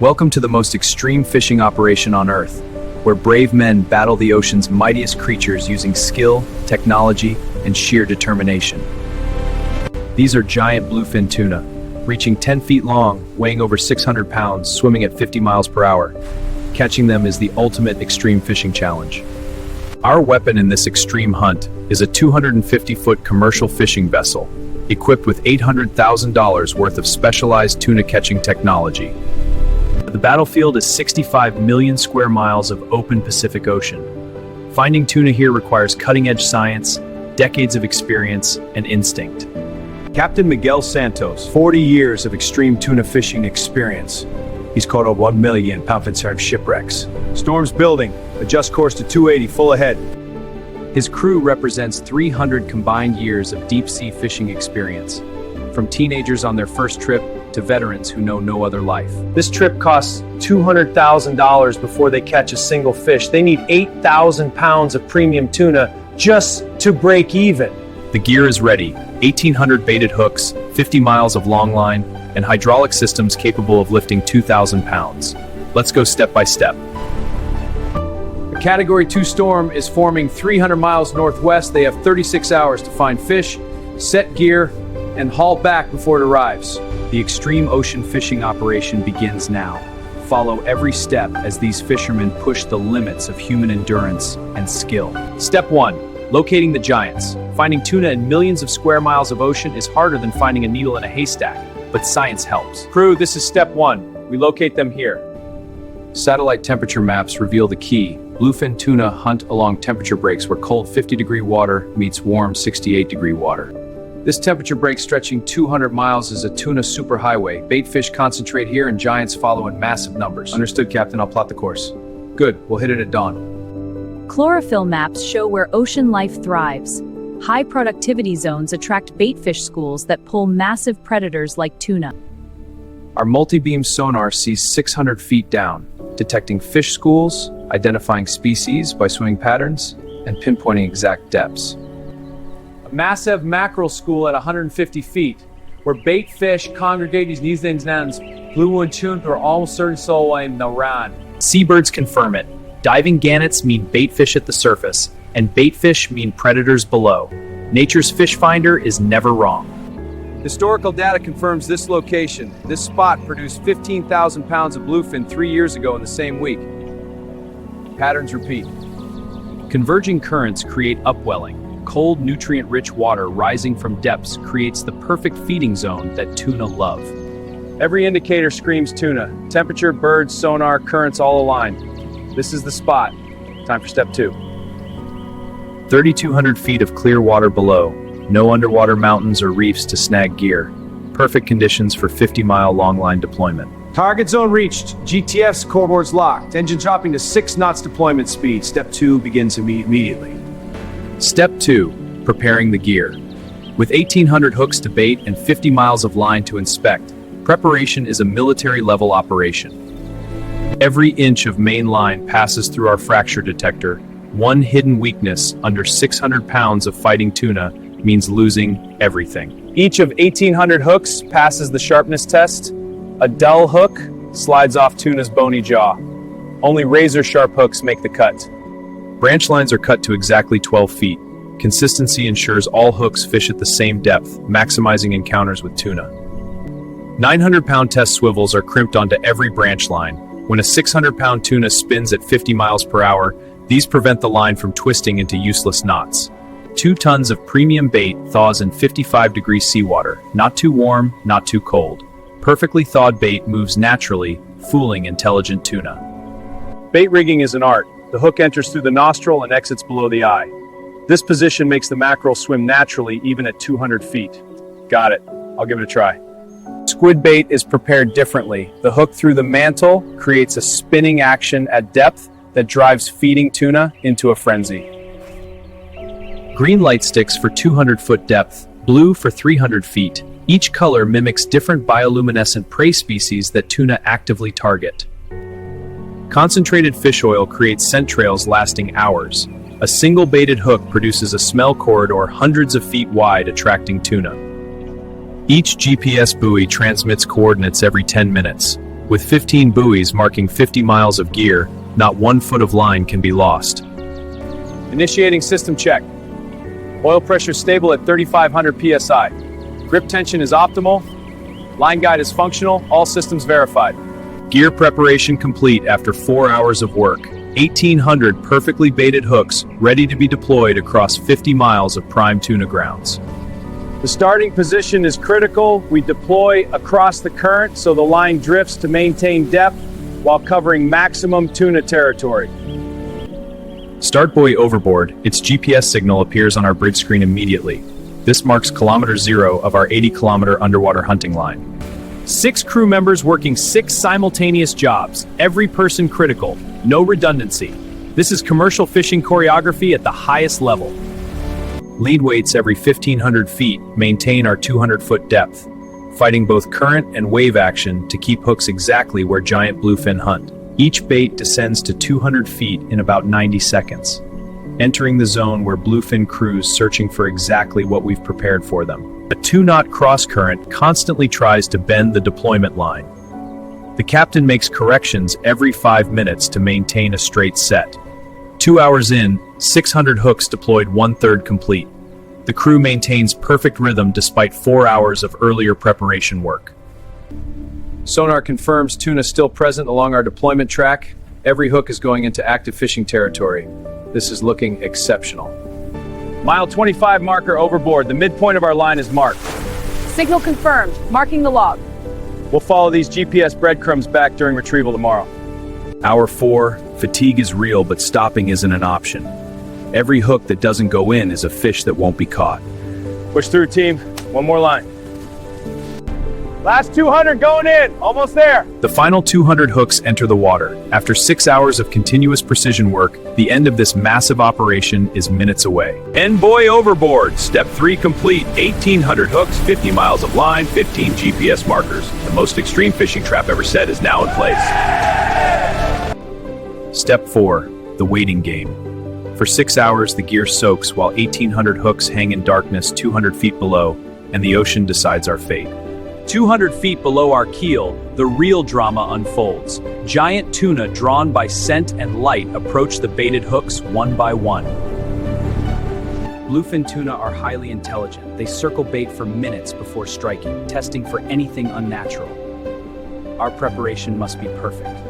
Welcome to the most extreme fishing operation on Earth, where brave men battle the ocean's mightiest creatures using skill, technology, and sheer determination. These are giant bluefin tuna, reaching 10 feet long, weighing over 600 pounds, swimming at 50 miles per hour. Catching them is the ultimate extreme fishing challenge. Our weapon in this extreme hunt is a 250-foot commercial fishing vessel, equipped with $800,000 worth of specialized tuna catching technology. The battlefield is 65 million square miles of open Pacific Ocean. Finding tuna here requires cutting-edge science, decades of experience, and instinct. Captain Miguel Santos, 40 years of extreme tuna fishing experience. He's caught over 1 million pound-for-pound shipwrecks. Storm's building, adjust course to 280, full ahead. His crew represents 300 combined years of deep-sea fishing experience, from teenagers on their first trip to veterans who know no other life. This trip costs $200,000 before they catch a single fish. They need 8,000 pounds of premium tuna just to break even. The gear is ready: 1,800 baited hooks, 50 miles of long line, and hydraulic systems capable of lifting 2,000 pounds. Let's go step by step. A Category 2 storm is forming 300 miles northwest. They have 36 hours to find fish, set gear, and haul back before it arrives. The extreme ocean fishing operation begins now. Follow every step as these fishermen push the limits of human endurance and skill. Step 1. Locating the giants. Finding tuna in millions of square miles of ocean is harder than finding a needle in a haystack, but science helps. Crew, this is step 1. We locate them here. Satellite temperature maps reveal the key. Bluefin tuna hunt along temperature breaks where cold 50-degree water meets warm 68-degree water. This temperature break stretching 200 miles is a tuna superhighway. Bait fish concentrate here and giants follow in massive numbers. Understood, Captain. I'll plot the course. Good, we'll hit it at dawn. Chlorophyll maps show where ocean life thrives. High productivity zones attract bait fish schools that pull massive predators like tuna. Our multi-beam sonar sees 600 feet down, detecting fish schools, identifying species by swimming patterns, and pinpointing exact depths. Massive mackerel school at 150 feet, where bait fish congregate these lands, blue and tuna are almost certain so in the run. Seabirds confirm it. Diving gannets mean bait fish at the surface, and bait fish mean predators below. Nature's fish finder is never wrong. Historical data confirms this location. This spot produced 15,000 pounds of bluefin 3 years ago in the same week. Patterns repeat. Converging currents create upwelling. Cold, nutrient-rich water rising from depths creates the perfect feeding zone that tuna love. Every indicator screams tuna. Temperature, birds, sonar, currents all aligned. This is the spot. Time for step 2. 3,200 feet of clear water below. No underwater mountains or reefs to snag gear. Perfect conditions for 50-mile long-line deployment. Target zone reached. GTF scoreboard's locked. Engine dropping to 6 knots deployment speed. Step 2 begins immediately. Step 2. Preparing the gear. With 1,800 hooks to bait and 50 miles of line to inspect, preparation is a military-level operation. Every inch of main line passes through our fracture detector. One hidden weakness under 600 pounds of fighting tuna means losing everything. Each of 1,800 hooks passes the sharpness test. A dull hook slides off tuna's bony jaw. Only razor-sharp hooks make the cut. Branch lines are cut to exactly 12 feet. Consistency ensures all hooks fish at the same depth, maximizing encounters with tuna. 900-pound test swivels are crimped onto every branch line. When a 600-pound tuna spins at 50 miles per hour, these prevent the line from twisting into useless knots. 2 tons of premium bait thaws in 55-degree seawater. Not too warm, not too cold. Perfectly thawed bait moves naturally, fooling intelligent tuna. Bait rigging is an art. The hook enters through the nostril and exits below the eye. This position makes the mackerel swim naturally even at 200 feet. Got it. I'll give it a try. Squid bait is prepared differently. The hook through the mantle creates a spinning action at depth that drives feeding tuna into a frenzy. Green light sticks for 200-foot depth, blue for 300 feet. Each color mimics different bioluminescent prey species that tuna actively target. Concentrated fish oil creates scent trails lasting hours. A single baited hook produces a smell corridor hundreds of feet wide, attracting tuna. Each GPS buoy transmits coordinates every 10 minutes. With 15 buoys marking 50 miles of gear, not 1 foot of line can be lost. Initiating system check. Oil pressure stable at 3,500 psi. Grip tension is optimal. Line guide is functional. All systems verified. Gear preparation complete after 4 hours of work. 1,800 perfectly baited hooks ready to be deployed across 50 miles of prime tuna grounds. The starting position is critical. We deploy across the current so the line drifts to maintain depth while covering maximum tuna territory. Start buoy overboard. Its GPS signal appears on our bridge screen immediately. This marks kilometer 0 of our 80-kilometer underwater hunting line. 6 crew members working 6 simultaneous jobs, every person critical, no redundancy. This is commercial fishing choreography at the highest level. Lead weights every 1,500 feet maintain our 200-foot depth, fighting both current and wave action to keep hooks exactly where giant bluefin hunt. Each bait descends to 200 feet in about 90 seconds, entering the zone where bluefin cruise searching for exactly what we've prepared for them. A 2-knot cross-current constantly tries to bend the deployment line. The captain makes corrections every 5 minutes to maintain a straight set. 2 hours in, 600 hooks deployed 1/3 complete. The crew maintains perfect rhythm despite 4 hours of earlier preparation work. Sonar confirms tuna still present along our deployment track. Every hook is going into active fishing territory. This is looking exceptional. Mile 25 marker overboard. The midpoint of our line is marked. Signal confirmed. Marking the log. We'll follow these GPS breadcrumbs back during retrieval tomorrow. Hour 4, fatigue is real, but stopping isn't an option. Every hook that doesn't go in is a fish that won't be caught. Push through, team. One more line. Last 200 going in. Almost there. The final 200 hooks enter the water. After 6 hours of continuous precision work, the end of this massive operation is minutes away. End buoy overboard. Step 3 complete. 1,800 hooks, 50 miles of line, 15 GPS markers. The most extreme fishing trap ever set is now in place. Step 4, the waiting game. For 6 hours, the gear soaks while 1,800 hooks hang in darkness 200 feet below, and the ocean decides our fate. 200 feet below our keel, the real drama unfolds. Giant tuna drawn by scent and light approach the baited hooks one by one. Bluefin tuna are highly intelligent. They circle bait for minutes before striking, testing for anything unnatural. Our preparation must be perfect.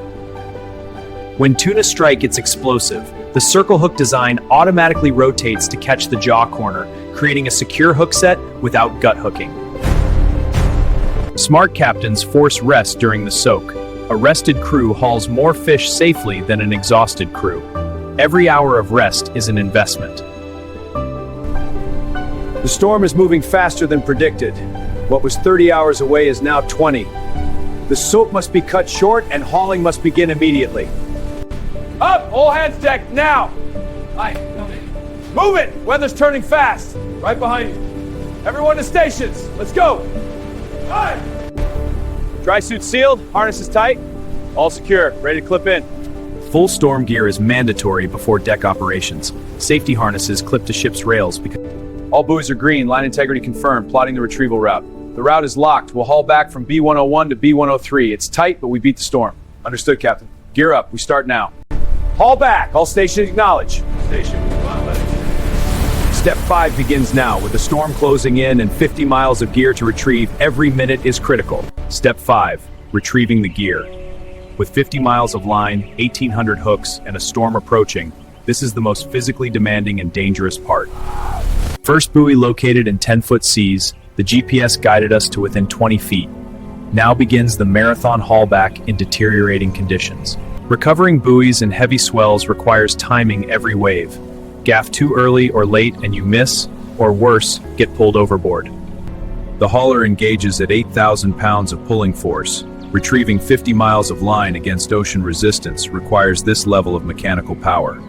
When tuna strike, it's explosive. The circle hook design automatically rotates to catch the jaw corner, creating a secure hook set without gut hooking. Smart captains force rest during the soak. A rested crew hauls more fish safely than an exhausted crew. Every hour of rest is an investment. The storm is moving faster than predicted. What was 30 hours away is now 20. The soak must be cut short and hauling must begin immediately. Up! All hands deck, now! Aye. Move it! Weather's turning fast. Right behind you. Everyone to stations. Let's go! Aye. Dry suit sealed, harnesses tight. All secure, ready to clip in. Full storm gear is mandatory before deck operations. Safety harnesses clip to ship's rails because All buoys are green, line integrity confirmed, plotting the retrieval route. The route is locked. We'll haul back from B101 to B103. It's tight, but we beat the storm. Understood, Captain. Gear up. We start now. Haul back. All stations acknowledge. Station. Step 5 begins now, with the storm closing in and 50 miles of gear to retrieve. Every minute is critical. Step 5, retrieving the gear. With 50 miles of line, 1,800 hooks, and a storm approaching, this is the most physically demanding and dangerous part. First buoy located in 10-foot seas, the GPS guided us to within 20 feet. Now begins the marathon haulback in deteriorating conditions. Recovering buoys in heavy swells requires timing every wave. Gaff too early or late and you miss, or worse, get pulled overboard. The hauler engages at 8,000 pounds of pulling force. Retrieving 50 miles of line against ocean resistance requires this level of mechanical power.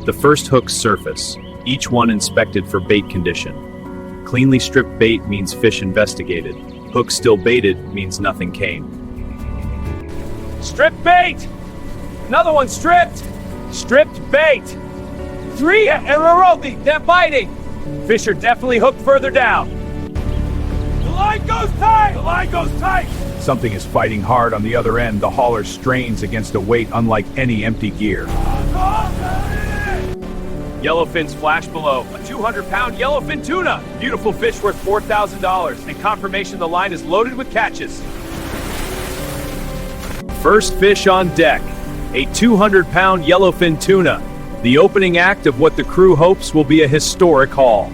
The first hooks surface, each one inspected for bait condition. Cleanly stripped bait means fish investigated. Hook still baited means nothing came. Stripped bait! Another one stripped! Stripped bait! 3 in a row, they're biting! Fish are definitely hooked further down. The line goes tight! The line goes tight! Something is fighting hard on the other end. The hauler strains against a weight unlike any empty gear. Yellowfins flash below. A 200-pound yellowfin tuna. Beautiful fish worth $4,000. And confirmation the line is loaded with catches. First fish on deck. A 200-pound yellowfin tuna. The opening act of what the crew hopes will be a historic haul.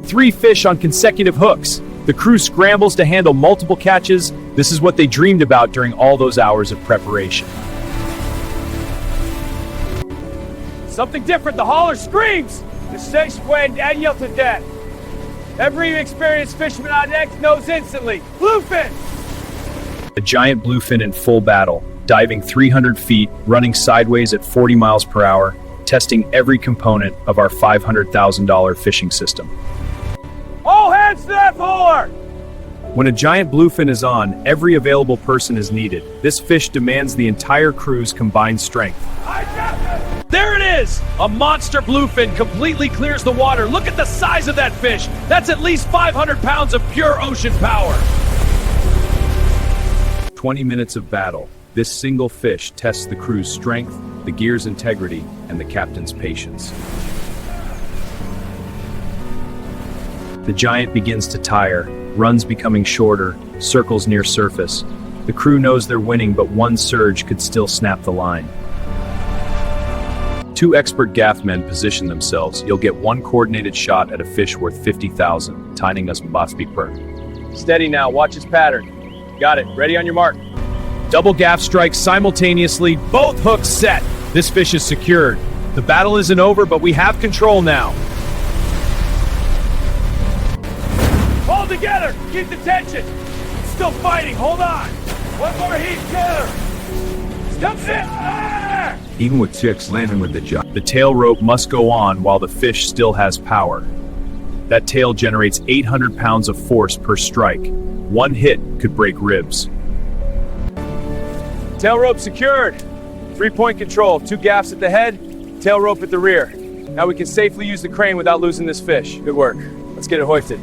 3 fish on consecutive hooks. The crew scrambles to handle multiple catches. This is what they dreamed about during all those hours of preparation. Something different, the hauler screams! The fish went and yelled to death. Every experienced fisherman on deck knows instantly, Bluefin! A giant bluefin in full battle, diving 300 feet, running sideways at 40 miles per hour, testing every component of our $500,000 fishing system. All hands to that hauler! When a giant bluefin is on, every available person is needed. This fish demands the entire crew's combined strength. There it is! A monster bluefin completely clears the water. Look at the size of that fish! That's at least 500 pounds of pure ocean power! 20 minutes of battle. This single fish tests the crew's strength, the gear's integrity, and the captain's patience. The giant begins to tire, runs becoming shorter, circles near surface. The crew knows they're winning, but one surge could still snap the line. 2 expert gaff men position themselves. You'll get 1 coordinated shot at a fish worth 50,000. Timing us must be perfect. Steady now, watch his pattern. Got it, ready on your mark. Double gaff strikes simultaneously, both hooks set. This fish is secured. The battle isn't over, but we have control now. Hold together, keep the tension. It's still fighting, hold on. One more heat together. Step it! Ah! Even with chicks landing with the The tail rope must go on while the fish still has power. That tail generates 800 pounds of force per strike. One hit could break ribs. Tail rope secured. 3-point control, 2 gaffs at the head, tail rope at the rear. Now we can safely use the crane without losing this fish. Good work. Let's get it hoisted.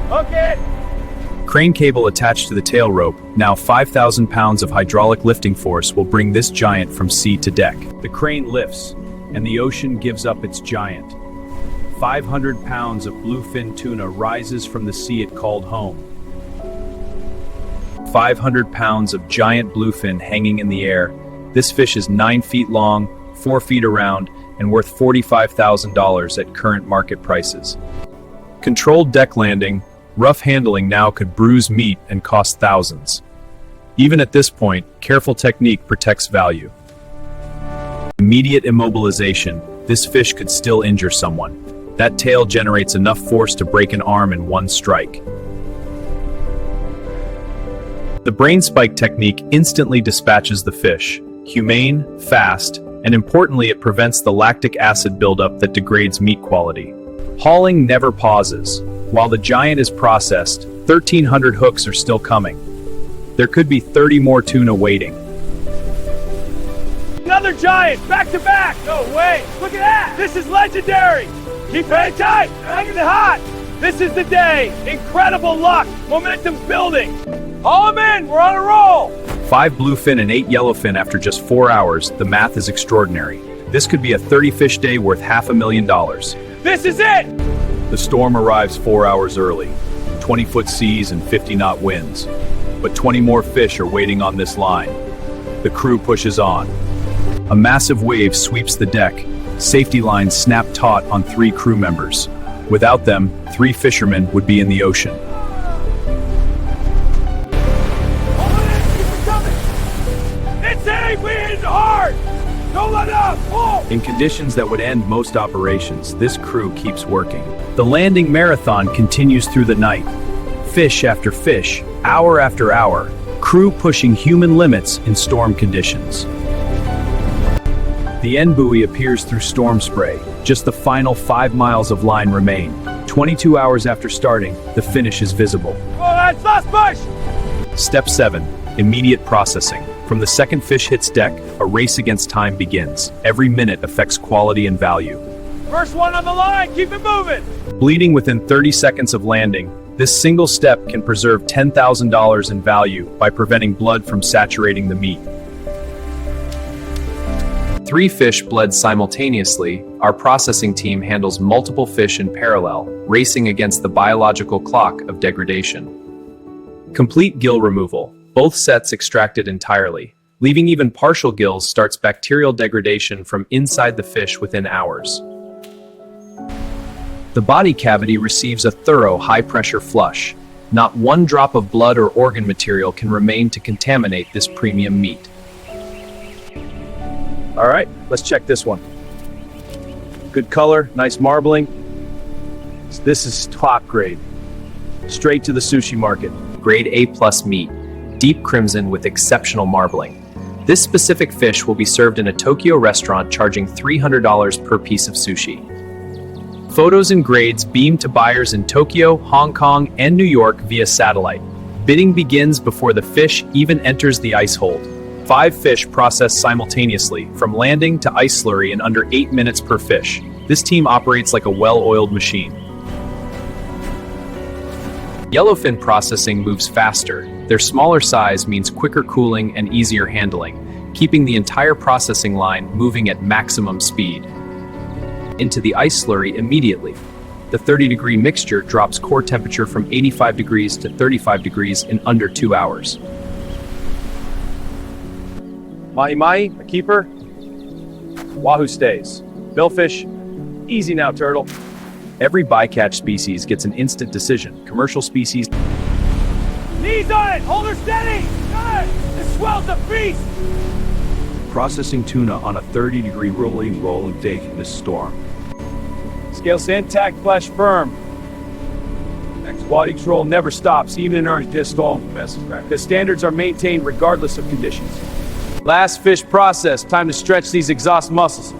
Okay. Crane cable attached to the tail rope, now 5,000 pounds of hydraulic lifting force will bring this giant from sea to deck. The crane lifts, and the ocean gives up its giant. 500 pounds of bluefin tuna rises from the sea it called home. 500 pounds of giant bluefin hanging in the air. This fish is 9 feet long, 4 feet around, and worth $45,000 at current market prices. Controlled deck landing, rough handling now could bruise meat and cost thousands. Even at this point, careful technique protects value. Immediate immobilization, this fish could still injure someone. That tail generates enough force to break an arm in one strike. The brain spike technique instantly dispatches the fish. Humane, fast, and importantly, it prevents the lactic acid buildup that degrades meat quality. Hauling never pauses. While the giant is processed, 1,300 hooks are still coming. There could be 30 more tuna waiting. Another giant, back to back! No way! Look at that! This is legendary! Keep it tight! Hanging it hot! This is the day! Incredible luck! Momentum's building! Haul them in! We're on a roll! 5 bluefin and 8 yellowfin after just 4 hours. The math is extraordinary. This could be a 30-fish day worth $500,000. This is it! The storm arrives 4 hours early. 20-foot seas and 50-knot winds. But 20 more fish are waiting on this line. The crew pushes on. A massive wave sweeps the deck. Safety lines snap taut on 3 crew members. Without them, 3 fishermen would be in the ocean. It's hitting! We hit hard! Don't let up! Pull! In conditions that would end most operations, this crew keeps working. The landing marathon continues through the night. Fish after fish, hour after hour, crew pushing human limits in storm conditions. The end buoy appears through storm spray. Just the final 5 miles of line remain. 22 hours after starting, the finish is visible. Oh, that's last push! Step 7. Immediate processing. From the second fish hits deck, a race against time begins. Every minute affects quality and value. First one on the line, keep it moving! Bleeding within 30 seconds of landing, This single step can preserve $10,000 in value by preventing blood from saturating the meat. 3 fish bled simultaneously. Our processing team handles multiple fish in parallel, racing against the biological clock of degradation. Complete gill removal. Both sets extracted entirely. Leaving even partial gills starts bacterial degradation from inside the fish within hours. The body cavity receives a thorough high-pressure flush. Not one drop of blood or organ material can remain to contaminate this premium meat. All right, let's check this one. Good color, nice marbling. This is top grade. Straight to the sushi market. Grade A+ meat, deep crimson with exceptional marbling. This specific fish will be served in a Tokyo restaurant charging $300 per piece of sushi. Photos and grades beamed to buyers in Tokyo, Hong Kong, and New York via satellite. Bidding begins before the fish even enters the ice hold. 5 fish processed simultaneously, from landing to ice slurry in under 8 minutes per fish. This team operates like a well-oiled machine. Yellowfin processing moves faster. Their smaller size means quicker cooling and easier handling, keeping the entire processing line moving at maximum speed. Into the ice slurry immediately. The 30-degree mixture drops core temperature from 85 degrees to 35 degrees in under 2 hours. Mahi-mahi, a keeper. Wahoo stays. Billfish, easy now, turtle. Every bycatch species gets an instant decision. Commercial species... Knees on it! Hold her steady! Good! This swell's a beast! Processing tuna on a 30-degree rolling day in this storm. Scales intact, flesh firm. Quality control never stops, even in our storm. The standards are maintained regardless of conditions. Last fish processed. Time to stretch these exhaust muscles.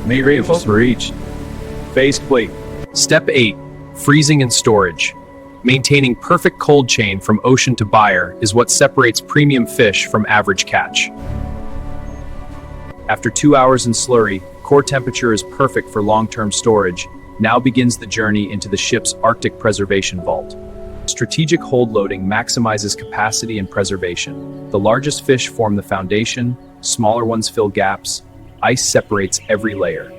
May reinforce for each. Face plate. Step 8. Freezing and storage. Maintaining perfect cold chain from ocean to buyer is what separates premium fish from average catch. After 2 hours in slurry, core temperature is perfect for long-term storage. Now begins the journey into the ship's Arctic preservation vault. Strategic hold loading maximizes capacity and preservation. The largest fish form the foundation, smaller ones fill gaps. Ice separates every layer.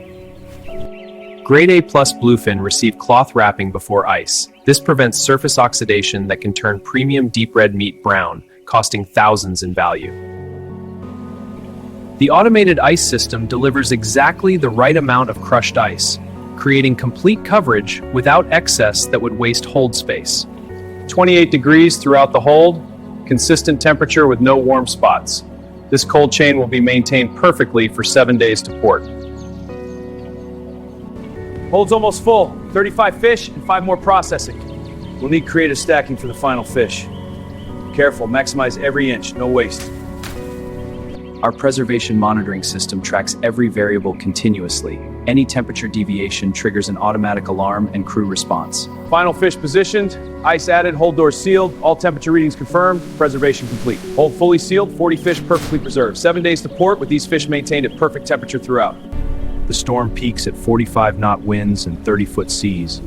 Grade A+ bluefin receive cloth wrapping before ice. This prevents surface oxidation that can turn premium deep red meat brown, costing thousands in value. The automated ice system delivers exactly the right amount of crushed ice, creating complete coverage without excess that would waste hold space. 28 degrees throughout the hold, consistent temperature with no warm spots. This cold chain will be maintained perfectly for 7 days to port. Hold's almost full. 35 fish and 5 more processing. We'll need creative stacking for the final fish. Careful, maximize every inch, no waste. Our preservation monitoring system tracks every variable continuously. Any temperature deviation triggers an automatic alarm and crew response. Final fish positioned, ice added, hold doors sealed, all temperature readings confirmed, preservation complete. Hold fully sealed, 40 fish perfectly preserved. 7 days to port with these fish maintained at perfect temperature throughout. The storm peaks at 45-knot winds and 30-foot seas,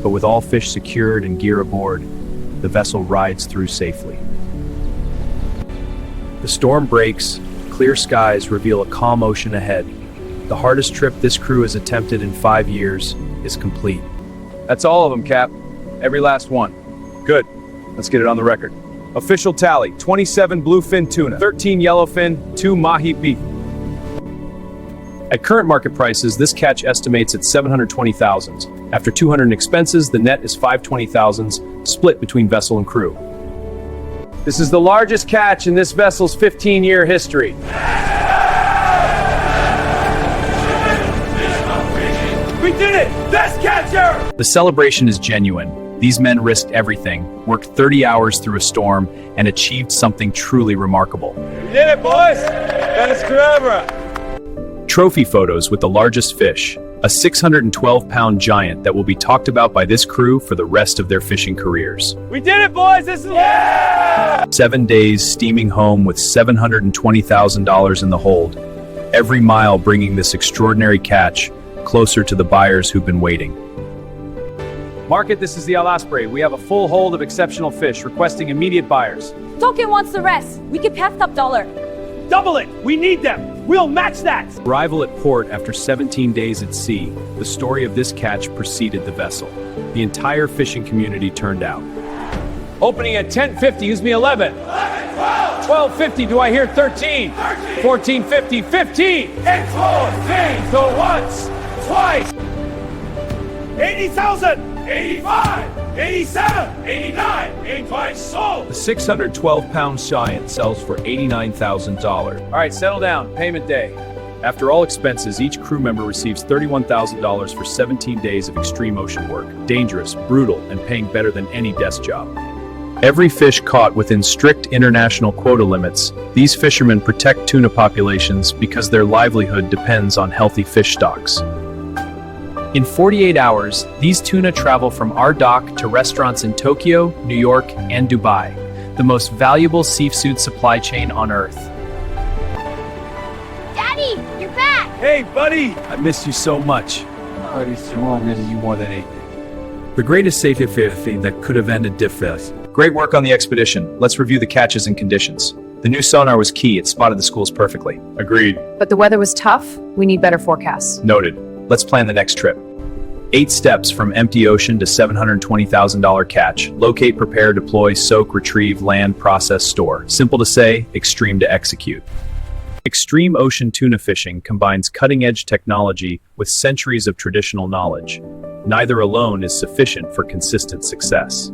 but with all fish secured and gear aboard, the vessel rides through safely. The storm breaks, clear skies reveal a calm ocean ahead. The hardest trip this crew has attempted in 5 years is complete. That's all of them, Cap. Every last one. Good. Let's get it on the record. Official tally, 27 bluefin tuna, 13 yellowfin, 2 mahi beef. At current market prices, this catch estimates at $720,000. After 200 in expenses, the net is $520,000, split between vessel and crew. This is the largest catch in this vessel's 15-year history. We did it! Best catcher! The celebration is genuine. These men risked everything, worked 30 hours through a storm, and achieved something truly remarkable. We did it, boys! Best crew ever! Trophy photos with the largest fish, a 612-pound giant that will be talked about by this crew for the rest of their fishing careers. We did it, boys! This is... Yeah! 7 days steaming home with $720,000 in the hold. Every mile bringing this extraordinary catch closer to the buyers who've been waiting. Market, this is the Al Osprey. We have a full hold of exceptional fish, requesting immediate buyers. Token wants the rest. We could pass top dollar. Double it! We need them! We'll match that! Arrival at port after 17 days at sea, the story of this catch preceded the vessel. The entire fishing community turned out. Opening at 10:50, use me 11. 12:50, do I hear 13? 14:50, 15! It's 14! So once, twice! 80,000! 85! 87! 89! 85 sold! The 612-pound giant sells for $89,000. All right, settle down. Payment day. After all expenses, each crew member receives $31,000 for 17 days of extreme ocean work. Dangerous, brutal, and paying better than any desk job. Every fish caught within strict international quota limits, these fishermen protect tuna populations because their livelihood depends on healthy fish stocks. In 48 hours, these tuna travel from our dock to restaurants in Tokyo, New York, and Dubai, the most valuable seafood supply chain on Earth. Daddy, you're back! Hey, buddy! I miss you so much. I miss you more than anything. The greatest safety that could have ended difference. Great work on the expedition. Let's review the catches and conditions. The new sonar was key. It spotted the schools perfectly. Agreed. But the weather was tough. We need better forecasts. Noted. Let's plan the next trip. 8 steps from empty ocean to $720,000 catch. Locate, prepare, deploy, soak, retrieve, land, process, store. Simple to say, extreme to execute. Extreme ocean tuna fishing combines cutting-edge technology with centuries of traditional knowledge. Neither alone is sufficient for consistent success.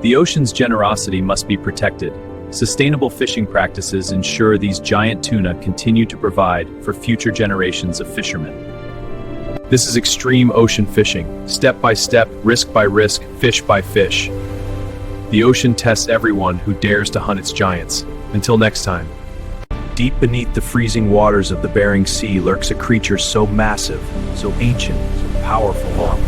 The ocean's generosity must be protected. Sustainable fishing practices ensure these giant tuna continue to provide for future generations of fishermen. This is extreme ocean fishing, step by step, risk by risk, fish by fish. The ocean tests everyone who dares to hunt its giants. Until next time. Deep beneath the freezing waters of the Bering Sea lurks a creature so massive, so ancient, so powerful.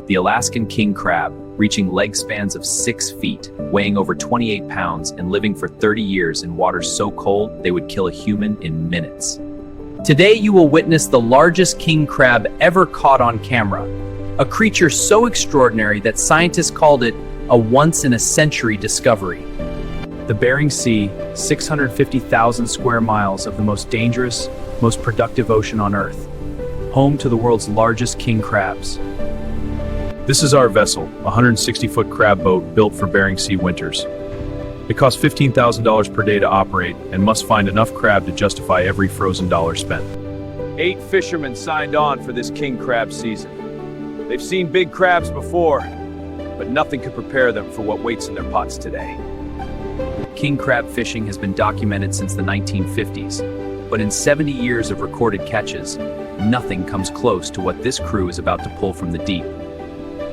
The Alaskan king crab, reaching leg spans of 6 feet, weighing over 28 pounds and living for 30 years in waters so cold they would kill a human in minutes. Today you will witness the largest king crab ever caught on camera, a creature so extraordinary that scientists called it a once-in-a-century discovery. The Bering Sea, 650,000 square miles of the most dangerous, most productive ocean on Earth, home to the world's largest king crabs. This is our vessel, a 160-foot crab boat built for Bering Sea winters. It costs $15,000 per day to operate and must find enough crab to justify every frozen dollar spent. 8 fishermen signed on for this king crab season. They've seen big crabs before, but nothing could prepare them for what waits in their pots today. King crab fishing has been documented since the 1950s, but in 70 years of recorded catches, nothing comes close to what this crew is about to pull from the deep.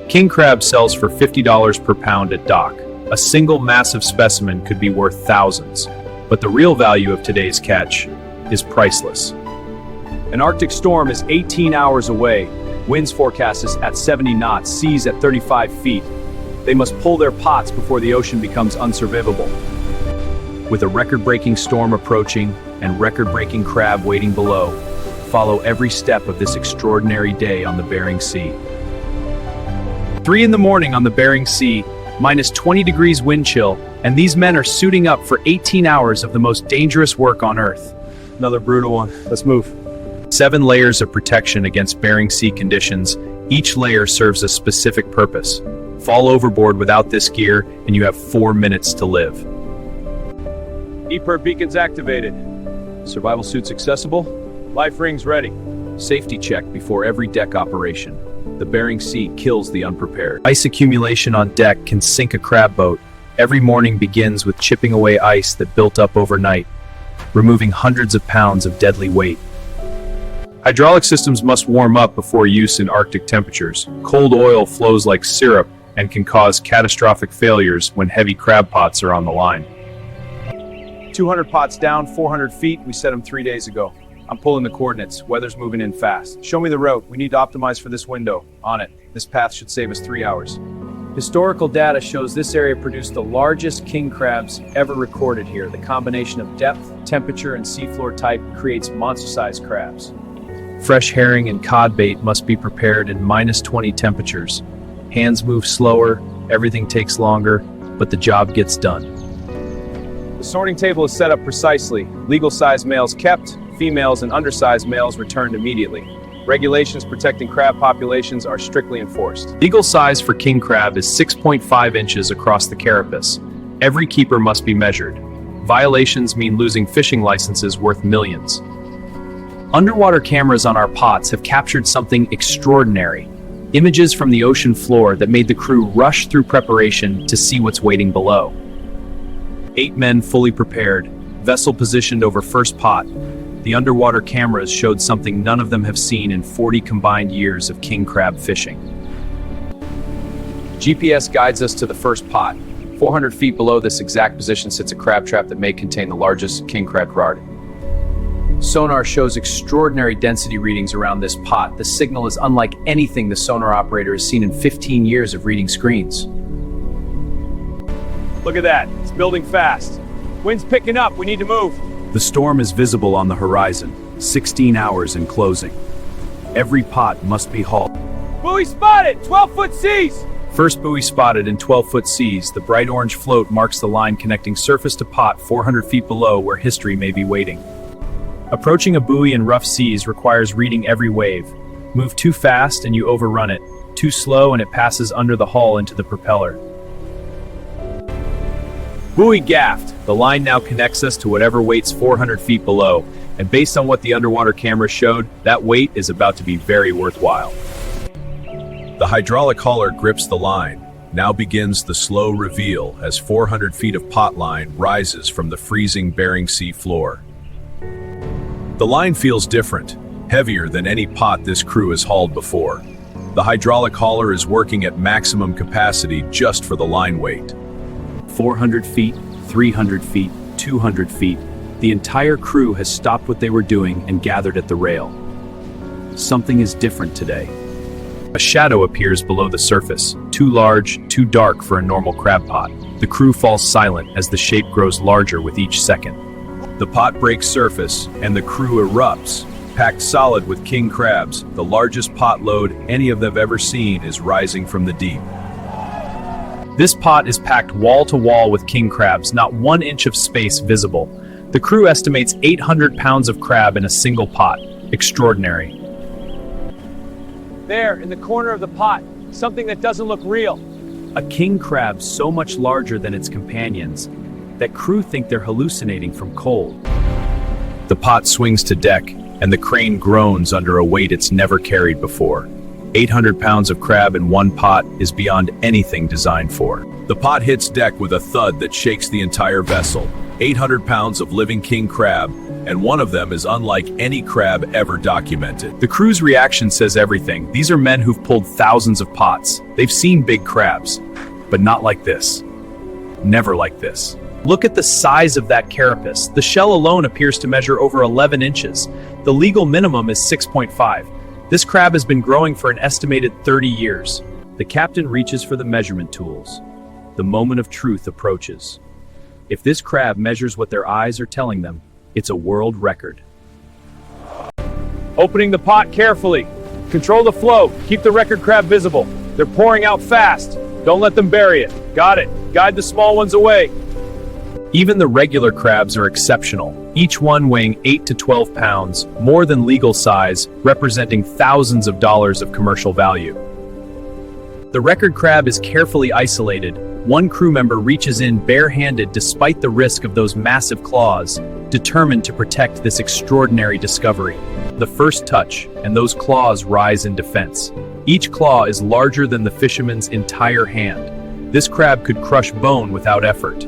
King crab sells for $50 per pound at dock. A single massive specimen could be worth thousands, but the real value of today's catch is priceless. An Arctic storm is 18 hours away. Winds forecast is at 70 knots, seas at 35 feet. They must pull their pots before the ocean becomes unsurvivable. With a record-breaking storm approaching and record-breaking crab waiting below, follow every step of this extraordinary day on the Bering Sea. 3 in the morning on the Bering Sea, minus 20 degrees wind chill, and these men are suiting up for 18 hours of the most dangerous work on Earth. Another brutal one. Let's move. 7 layers of protection against Bering Sea conditions. Each layer serves a specific purpose. Fall overboard without this gear, and you have 4 minutes to live. EPIRB beacons activated. Survival suits accessible. Life rings ready. Safety check before every deck operation. The Bering Sea kills the unprepared. Ice accumulation on deck can sink a crab boat. Every morning begins with chipping away ice that built up overnight, removing hundreds of pounds of deadly weight. Hydraulic systems must warm up before use in Arctic temperatures. Cold oil flows like syrup and can cause catastrophic failures when heavy crab pots are on the line. 200 pots down, 400 feet. We set them 3 days ago. I'm pulling the coordinates. Weather's moving in fast. Show me the route. We need to optimize for this window. On it. This path should save us 3 hours. Historical data shows this area produced the largest king crabs ever recorded here. The combination of depth, temperature, and seafloor type creates monster-sized crabs. Fresh herring and cod bait must be prepared in -20 temperatures. Hands move slower, everything takes longer, but the job gets done. The sorting table is set up precisely. Legal size males kept, females and undersized males returned immediately. Regulations protecting crab populations are strictly enforced. Legal size for king crab is 6.5 inches across the carapace. Every keeper must be measured. Violations mean losing fishing licenses worth millions. Underwater cameras on our pots have captured something extraordinary. Images from the ocean floor that made the crew rush through preparation to see what's waiting below. 8 men fully prepared, vessel positioned over first pot. The underwater cameras showed something none of them have seen in 40 combined years of king crab fishing. GPS guides us to the first pot. 400 feet below this exact position sits a crab trap that may contain the largest king crab rod. Sonar shows extraordinary density readings around this pot. The signal is unlike anything the sonar operator has seen in 15 years of reading screens. Look at that, it's building fast. Wind's picking up, we need to move. The storm is visible on the horizon, 16 hours in closing. Every pot must be hauled. Buoy spotted, 12-foot seas! First buoy spotted in 12-foot seas, the bright orange float marks the line connecting surface to pot 400 feet below where history may be waiting. Approaching a buoy in rough seas requires reading every wave. Move too fast and you overrun it. Too slow and it passes under the hull into the propeller. Buoy gaffed. The line now connects us to whatever waits 400 feet below, and based on what the underwater camera showed, that weight is about to be very worthwhile. The hydraulic hauler grips the line. Now begins the slow reveal as 400 feet of pot line rises from the freezing Bering Sea floor. The line feels different, heavier than any pot this crew has hauled before. The hydraulic hauler is working at maximum capacity just for the line weight. 400 feet, 300 feet, 200 feet. The entire crew has stopped what they were doing and gathered at the rail. Something is different today. A shadow appears below the surface, too large, too dark for a normal crab pot. The crew falls silent as the shape grows larger with each second. The pot breaks surface, and the crew erupts. Packed solid with king crabs, the largest pot load any of them ever seen is rising from the deep. This pot is packed wall to wall with king crabs, not 1 inch of space visible. The crew estimates 800 pounds of crab in a single pot. Extraordinary. There, in the corner of the pot, something that doesn't look real. A king crab so much larger than its companions that crew think they're hallucinating from cold. The pot swings to deck, and the crane groans under a weight it's never carried before. 800 pounds of crab in one pot is beyond anything designed for. The pot hits deck with a thud that shakes the entire vessel. 800 pounds of living king crab, and one of them is unlike any crab ever documented. The crew's reaction says everything. These are men who've pulled thousands of pots. They've seen big crabs, but not like this. Never like this. Look at the size of that carapace. The shell alone appears to measure over 11 inches. The legal minimum is 6.5. This crab has been growing for an estimated 30 years. The captain reaches for the measurement tools. The moment of truth approaches. If this crab measures what their eyes are telling them, it's a world record. Opening the pot carefully. Control the flow. Keep the record crab visible. They're pouring out fast. Don't let them bury it. Got it. Guide the small ones away. Even the regular crabs are exceptional, each one weighing 8 to 12 pounds, more than legal size, representing thousands of dollars of commercial value. The record crab is carefully isolated. One crew member reaches in barehanded despite the risk of those massive claws, determined to protect this extraordinary discovery. The first touch, and those claws rise in defense. Each claw is larger than the fisherman's entire hand. This crab could crush bone without effort.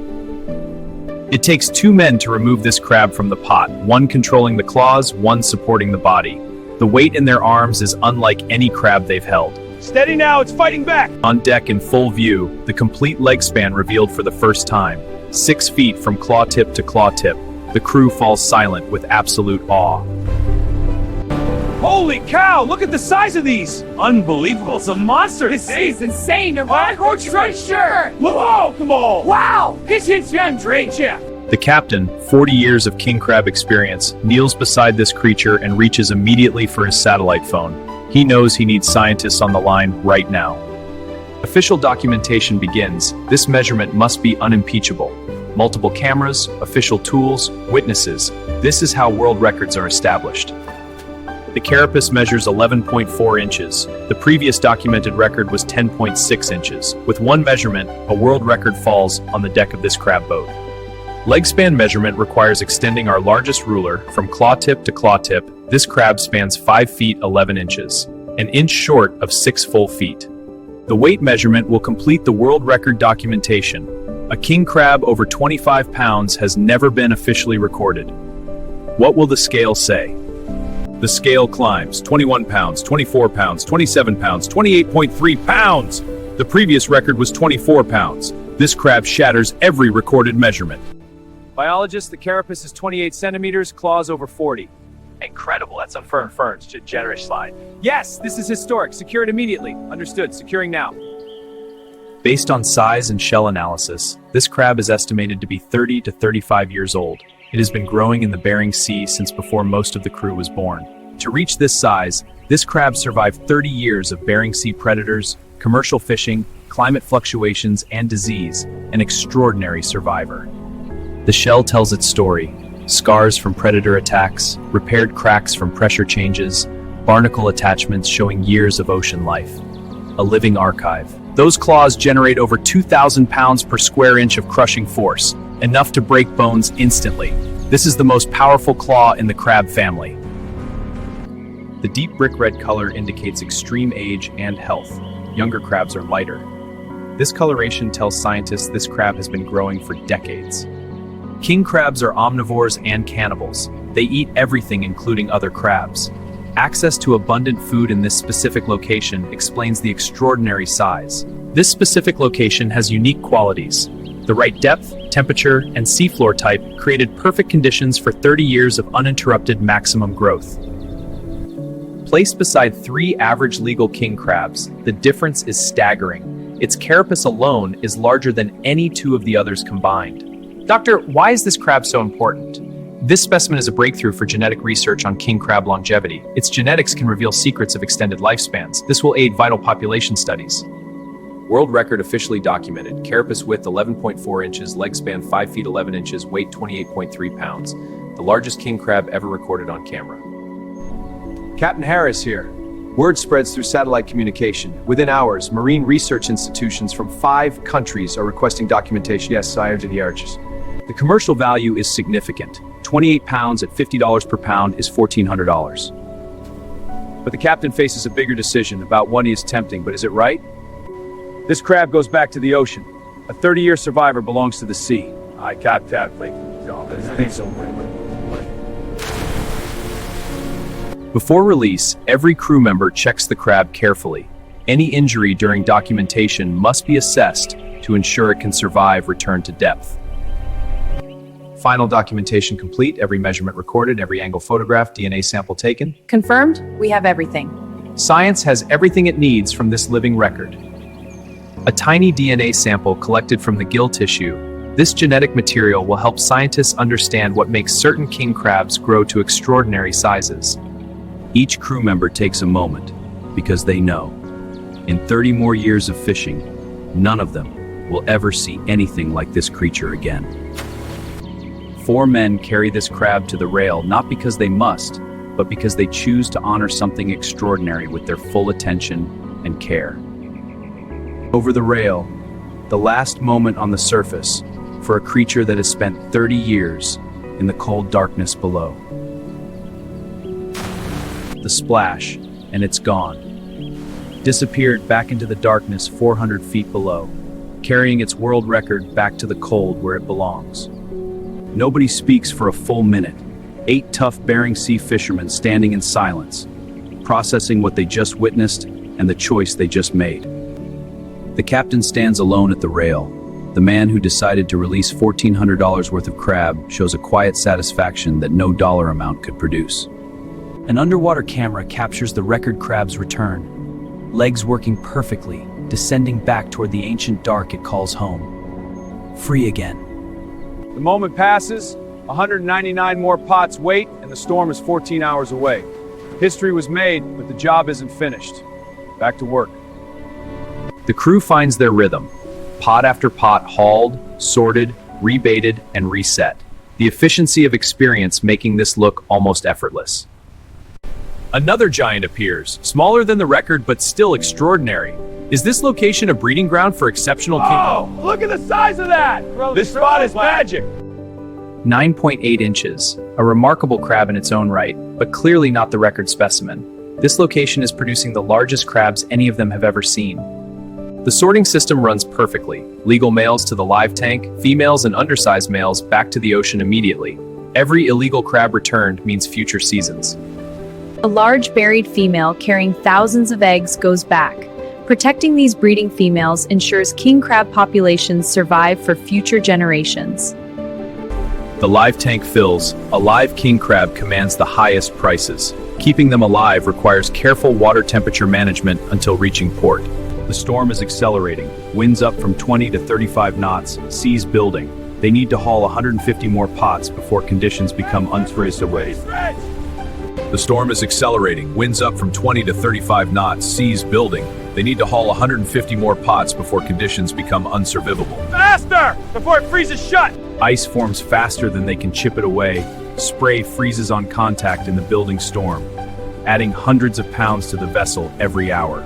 It takes 2 men to remove this crab from the pot, one controlling the claws, one supporting the body. The weight in their arms is unlike any crab they've held. Steady now, it's fighting back! On deck in full view, the complete leg span revealed for the first time. 6 feet from claw tip to claw tip. The crew falls silent with absolute awe. Holy cow, look at the size of these! Unbelievable, it's a monster! This is insane! Whoa, Whoa, come on! Wow! 1,300! The captain, 40 years of king crab experience, kneels beside this creature and reaches immediately for his satellite phone. He knows he needs scientists on the line right now. Official documentation begins. This measurement must be unimpeachable. Multiple cameras, official tools, witnesses. This is how world records are established. The carapace measures 11.4 inches. The previous documented record was 10.6 inches. With one measurement, a world record falls on the deck of this crab boat. Leg span measurement requires extending our largest ruler from claw tip to claw tip. This crab spans 5 feet 11 inches, an inch short of 6 full feet. The weight measurement will complete the world record documentation. A king crab over 25 pounds has never been officially recorded. What will the scale say? The scale climbs. 21 pounds, 24 pounds, 27 pounds, 28.3 pounds. The previous record was 24 pounds. This crab shatters every recorded measurement. Biologist, the carapace is 28 centimeters, claws over 40. Incredible, that's a ferns, generous slide. Yes, this is historic. Secure it immediately. Understood. Securing now. Based on size and shell analysis, this crab is estimated to be 30 to 35 years old. It has been growing in the Bering Sea since before most of the crew was born. To reach this size, this crab survived 30 years of Bering Sea predators, commercial fishing, climate fluctuations, and disease, an extraordinary survivor. The shell tells its story. Scars from predator attacks, repaired cracks from pressure changes, barnacle attachments showing years of ocean life. A living archive. Those claws generate over 2,000 pounds per square inch of crushing force, enough to break bones instantly. This is the most powerful claw in the crab family. The deep brick red color indicates extreme age and health. Younger crabs are lighter. This coloration tells scientists this crab has been growing for decades. King crabs are omnivores and cannibals. They eat everything, including other crabs. Access to abundant food in this specific location explains the extraordinary size. This specific location has unique qualities. The right depth, temperature, and seafloor type created perfect conditions for 30 years of uninterrupted maximum growth. Placed beside 3 average legal king crabs, the difference is staggering. Its carapace alone is larger than any 2 of the others combined. Doctor, why is this crab so important? This specimen is a breakthrough for genetic research on king crab longevity. Its genetics can reveal secrets of extended lifespans. This will aid vital population studies. World record officially documented. Carapace width 11.4 inches, leg span 5 feet 11 inches, weight 28.3 pounds. The largest king crab ever recorded on camera. Captain Harris here. Word spreads through satellite communication. Within hours, marine research institutions from 5 countries are requesting documentation. Yes, I entered the arches. The commercial value is significant. 28 pounds at $50 per pound is $1,400. But the captain faces a bigger decision about one he is tempting, but is it right? This crab goes back to the ocean. A 30-year survivor belongs to the sea. I got that. Before release, every crew member checks the crab carefully. Any injury during documentation must be assessed to ensure it can survive return to depth. Final documentation complete, every measurement recorded, every angle photographed, DNA sample taken. Confirmed, we have everything. Science has everything it needs from this living record. A tiny DNA sample collected from the gill tissue. This genetic material will help scientists understand what makes certain king crabs grow to extraordinary sizes. Each crew member takes a moment because they know, in 30 more years of fishing, none of them will ever see anything like this creature again. 4 men carry this crab to the rail not because they must, but because they choose to honor something extraordinary with their full attention and care. Over the rail, the last moment on the surface for a creature that has spent 30 years in the cold darkness below. The splash, and it's gone. Disappeared back into the darkness 400 feet below, carrying its world record back to the cold where it belongs. Nobody speaks for a full minute. 8 tough Bering Sea fishermen standing in silence, processing what they just witnessed and the choice they just made. The captain stands alone at the rail. The man who decided to release $1,400 worth of crab shows a quiet satisfaction that no dollar amount could produce. An underwater camera captures the record crab's return, legs working perfectly, descending back toward the ancient dark it calls home. Free again. The moment passes, 199 more pots wait, and the storm is 14 hours away. History was made, but the job isn't finished. Back to work. The crew finds their rhythm. Pot after pot hauled, sorted, rebaited, and reset. The efficiency of experience making this look almost effortless. Another giant appears, smaller than the record but still extraordinary. Is this location a breeding ground for exceptional king? Oh, look at the size of that! This spot is magic! 9.8 inches, a remarkable crab in its own right, but clearly not the record specimen. This location is producing the largest crabs any of them have ever seen. The sorting system runs perfectly. Legal males to the live tank, females and undersized males back to the ocean immediately. Every illegal crab returned means future seasons. A large buried female carrying thousands of eggs goes back. Protecting these breeding females ensures king crab populations survive for future generations. The live tank fills. A live king crab commands the highest prices. Keeping them alive requires careful water temperature management until reaching port. The storm is accelerating. Winds up from 20 to 35 knots. Seas building. They need to haul 150 more pots before conditions become unfavorable. The storm is accelerating. Winds up from 20 to 35 knots. Seas building. They need to haul 150 more pots before conditions become unsurvivable. Faster! Before it freezes shut! Ice forms faster than they can chip it away. Spray freezes on contact in the building storm, adding hundreds of pounds to the vessel every hour.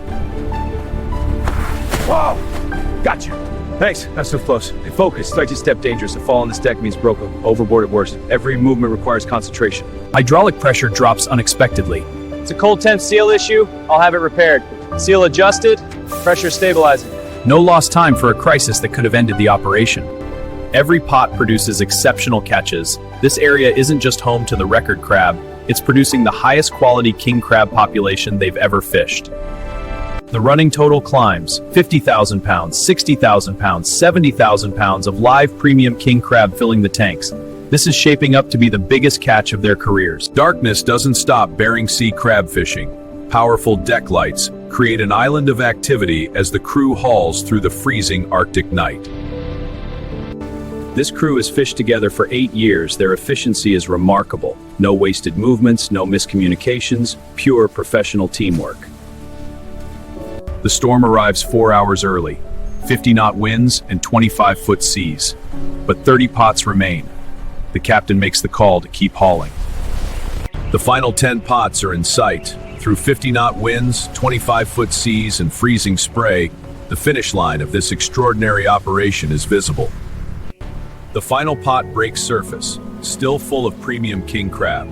Whoa! Gotcha! Thanks, not so close. Hey, focus, slightly step dangerous. A fall on this deck means broken. Overboard at worst. Every movement requires concentration. Hydraulic pressure drops unexpectedly. It's a cold temp seal issue. I'll have it repaired. Seal adjusted, pressure stabilizing. No lost time for a crisis that could have ended the operation. Every pot produces exceptional catches. This area isn't just home to the record crab, it's producing the highest quality king crab population they've ever fished. The running total climbs 50,000 pounds, 60,000 pounds, 70,000 pounds of live premium king crab filling the tanks. This is shaping up to be the biggest catch of their careers. Darkness doesn't stop Bering Sea crab fishing. Powerful deck lights create an island of activity as the crew hauls through the freezing Arctic night. This crew has fished together for 8 years. Their efficiency is remarkable. No wasted movements, no miscommunications, pure professional teamwork. The storm arrives 4 hours early, 50-knot winds and 25-foot seas. But 30 pots remain. The captain makes the call to keep hauling. The final 10 pots are in sight. Through 50-knot winds, 25-foot seas, and freezing spray, the finish line of this extraordinary operation is visible. The final pot breaks surface, still full of premium king crab.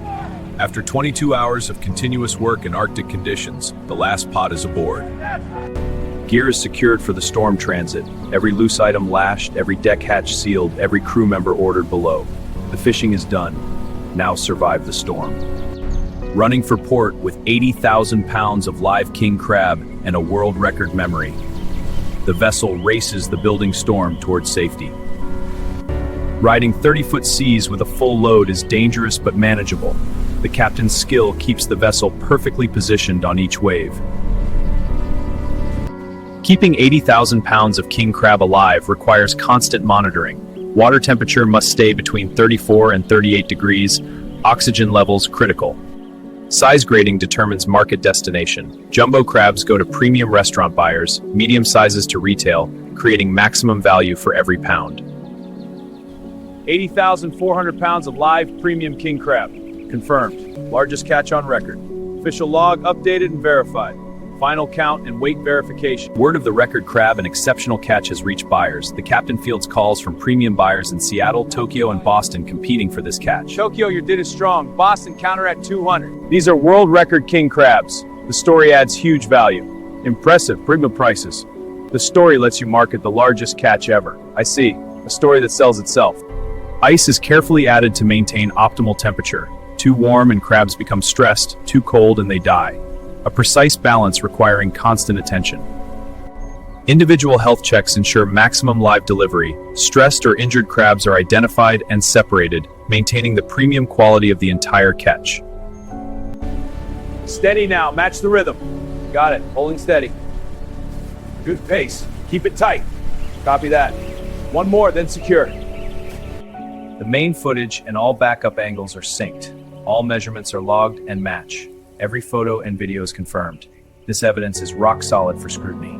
After 22 hours of continuous work in Arctic conditions, the last pot is aboard. Gear is secured for the storm transit. Every loose item lashed, every deck hatch sealed, every crew member ordered below. The fishing is done. Now survive the storm. Running for port with 80,000 pounds of live king crab and a world record memory. The vessel races the building storm towards safety. Riding 30-foot seas with a full load is dangerous but manageable. The captain's skill keeps the vessel perfectly positioned on each wave. Keeping 80,000 pounds of king crab alive requires constant monitoring. Water temperature must stay between 34 and 38 degrees. Oxygen levels critical. Size grading determines market destination. Jumbo crabs go to premium restaurant buyers, medium sizes to retail, creating maximum value for every pound. 80,400 pounds of live premium king crab. Confirmed. Largest catch on record. Official log updated and verified. Final count and weight verification. Word of the record crab and exceptional catch has reached buyers. The captain fields calls from premium buyers in Seattle, Tokyo, and Boston competing for this catch. Tokyo, your bid is strong. Boston, counter at 200. These are world record king crabs. The story adds huge value. Impressive, premium prices. The story lets you market the largest catch ever. I see. A story that sells itself. Ice is carefully added to maintain optimal temperature. Too warm and crabs become stressed, too cold and they die. A precise balance requiring constant attention. Individual health checks ensure maximum live delivery. Stressed or injured crabs are identified and separated, maintaining the premium quality of the entire catch. Steady now, match the rhythm. Got it, holding steady. Good pace, keep it tight. Copy that. One more, then secure. The main footage and all backup angles are synced. All measurements are logged and match. Every photo and video is confirmed. This evidence is rock solid for scrutiny.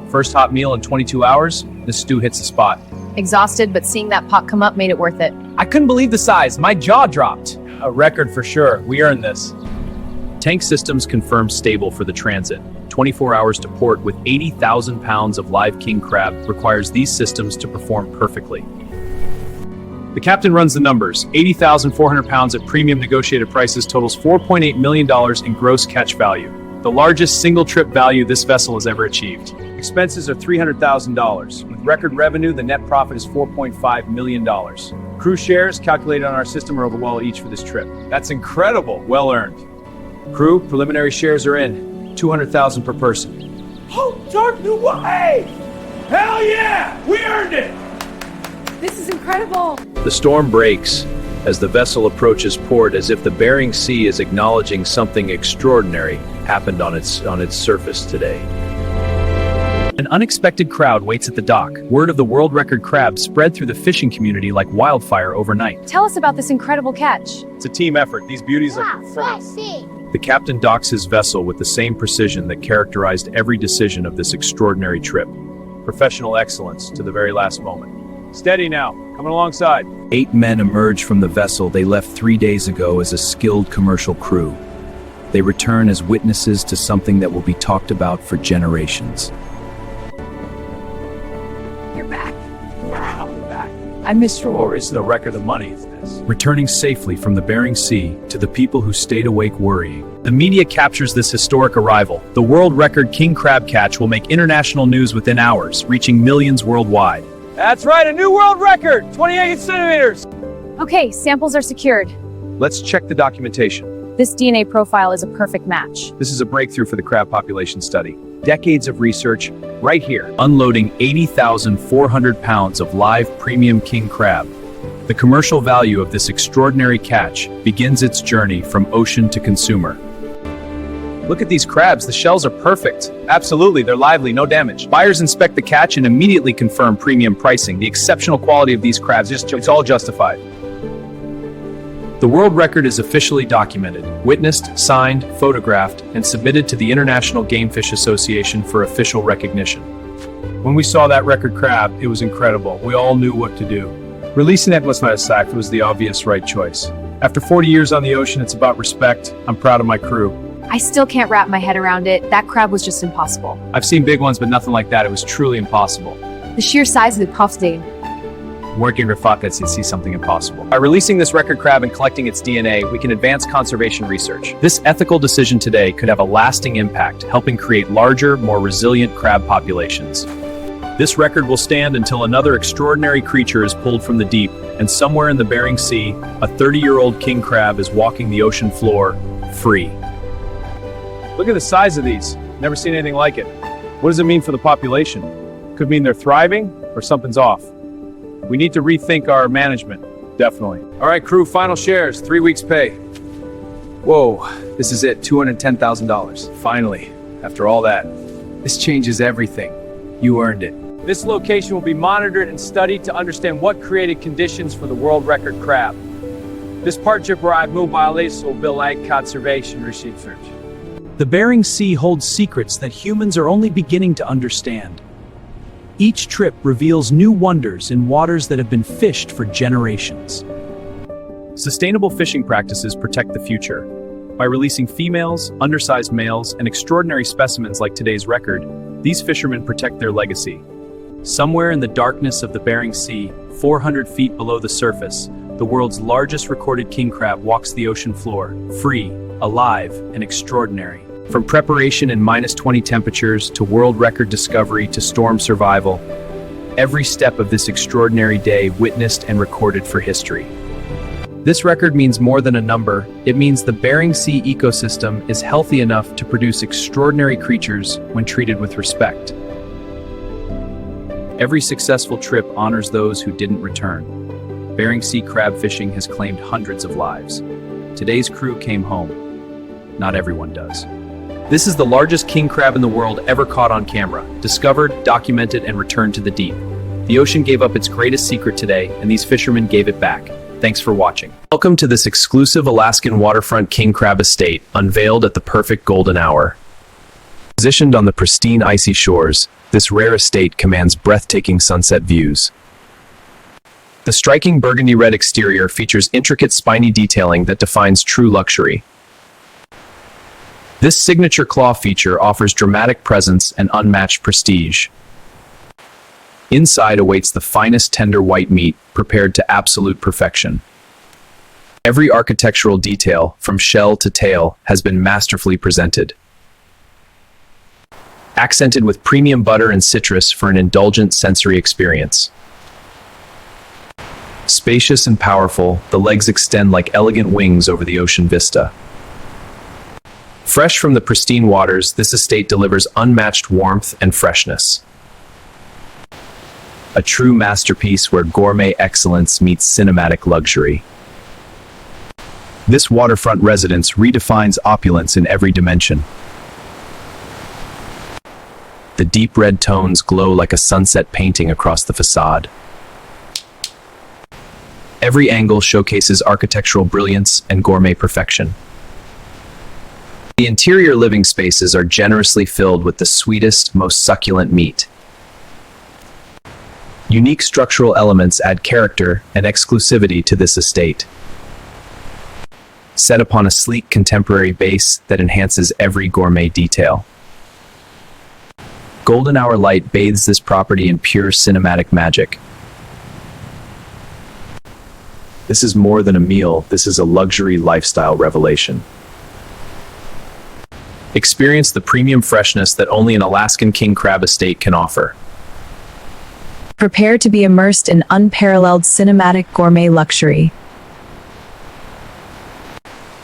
First hot meal in 22 hours, this stew hits the spot. Exhausted, but seeing that pot come up made it worth it. I couldn't believe the size. My jaw dropped. A record for sure. We earned this. Tank systems confirmed stable for the transit. 24 hours to port with 80,000 pounds of live king crab requires these systems to perform perfectly. The captain runs the numbers. 80,400 pounds at premium negotiated prices totals $4.8 million in gross catch value, the largest single-trip value this vessel has ever achieved. Expenses are $300,000. With record revenue, the net profit is $4.5 million. Crew shares calculated on our system are over well each for this trip. That's incredible. Well earned. Crew, preliminary shares are in. $200,000 per person. Oh, dark new way! Hell yeah! We earned it! This is incredible. The storm breaks as the vessel approaches port, as if the Bering Sea is acknowledging something extraordinary happened on its surface today. An unexpected crowd waits at the dock. Word of the world record crab spread through the fishing community like wildfire overnight. Tell us about this incredible catch. It's a team effort. These beauties are Flashy. The captain docks his vessel with the same precision that characterized every decision of this extraordinary trip. Professional excellence to the very last moment. steady now. Coming alongside. 8 men emerge from the vessel they left 3 days ago as a skilled commercial crew. They return as witnesses to something that will be talked about for generations. You're back. Wow, we're back. I missed your Or is the record of money? Returning safely from the Bering Sea to the people who stayed awake worrying. The media captures this historic arrival. The world record king crab catch will make international news within hours, reaching millions worldwide. That's right, a new world record, 28 centimeters. Okay, samples are secured. Let's check the documentation. This DNA profile is a perfect match. This is a breakthrough for the crab population study. Decades of research, right here. Unloading 80,400 pounds of live premium king crab. The commercial value of this extraordinary catch begins its journey from ocean to consumer. Look at these crabs, the shells are perfect. Absolutely, they're lively, no damage. Buyers inspect the catch and immediately confirm premium pricing. The exceptional quality of these crabs, it's all justified. The world record is officially documented, witnessed, signed, photographed, and submitted to the International Gamefish Association for official recognition. When we saw that record crab, it was incredible. We all knew what to do. Releasing that was not a sack, it was the obvious right choice. After 40 years on the ocean, it's about respect. I'm proud of my crew. I still can't wrap my head around it. That crab was just impossible. I've seen big ones, but nothing like that. It was truly impossible. The sheer size of the Profsdane. Working Rafakats to see something impossible. By releasing this record crab and collecting its DNA, we can advance conservation research. This ethical decision today could have a lasting impact, helping create larger, more resilient crab populations. This record will stand until another extraordinary creature is pulled from the deep, and somewhere in the Bering Sea, a 30-year-old king crab is walking the ocean floor, free. Look at the size of these. Never seen anything like it. What does it mean for the population? Could mean they're thriving or something's off. We need to rethink our management. Definitely. All right, crew, final shares, 3 weeks pay. Whoa, this is it, $210,000. Finally, after all that. This changes everything. You earned it. This location will be monitored and studied to understand what created conditions for the world record crab. This partnership arrived mobile will build ag conservation research. The Bering Sea holds secrets that humans are only beginning to understand. Each trip reveals new wonders in waters that have been fished for generations. Sustainable fishing practices protect the future. By releasing females, undersized males, and extraordinary specimens like today's record, these fishermen protect their legacy. Somewhere in the darkness of the Bering Sea, 400 feet below the surface, the world's largest recorded king crab walks the ocean floor, free, alive, and extraordinary. From preparation in -20 temperatures to world record discovery to storm survival, every step of this extraordinary day witnessed and recorded for history. This record means more than a number. It means the Bering Sea ecosystem is healthy enough to produce extraordinary creatures when treated with respect. Every successful trip honors those who didn't return. Bering Sea crab fishing has claimed hundreds of lives. Today's crew came home. Not everyone does. This is the largest king crab in the world ever caught on camera, discovered, documented, and returned to the deep. The ocean gave up its greatest secret today, and these fishermen gave it back. Thanks for watching. Welcome to this exclusive Alaskan waterfront king crab estate, unveiled at the perfect golden hour. Positioned on the pristine icy shores, this rare estate commands breathtaking sunset views. The striking burgundy red exterior features intricate spiny detailing that defines true luxury. This signature claw feature offers dramatic presence and unmatched prestige. Inside awaits the finest tender white meat, prepared to absolute perfection. Every architectural detail, from shell to tail, has been masterfully presented. Accented with premium butter and citrus for an indulgent sensory experience. Spacious and powerful, the legs extend like elegant wings over the ocean vista. Fresh from the pristine waters, this estate delivers unmatched warmth and freshness. A true masterpiece where gourmet excellence meets cinematic luxury. This waterfront residence redefines opulence in every dimension. The deep red tones glow like a sunset painting across the facade. Every angle showcases architectural brilliance and gourmet perfection. The interior living spaces are generously filled with the sweetest, most succulent meat. Unique structural elements add character and exclusivity to this estate. Set upon a sleek contemporary base that enhances every gourmet detail. Golden hour light bathes this property in pure cinematic magic. This is more than a meal, this is a luxury lifestyle revelation. Experience the premium freshness that only an Alaskan king crab estate can offer. Prepare to be immersed in unparalleled cinematic gourmet luxury.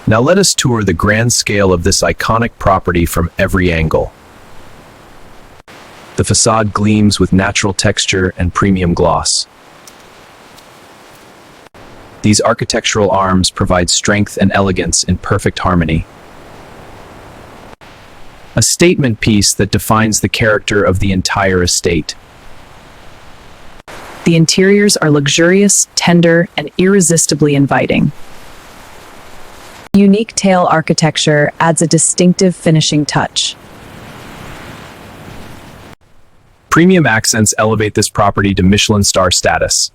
Now let us tour the grand scale of this iconic property from every angle. The facade gleams with natural texture and premium gloss. These architectural arms provide strength and elegance in perfect harmony. A statement piece that defines the character of the entire estate. The interiors are luxurious, tender, and irresistibly inviting. Unique tail architecture adds a distinctive finishing touch. Premium accents elevate this property to Michelin star status.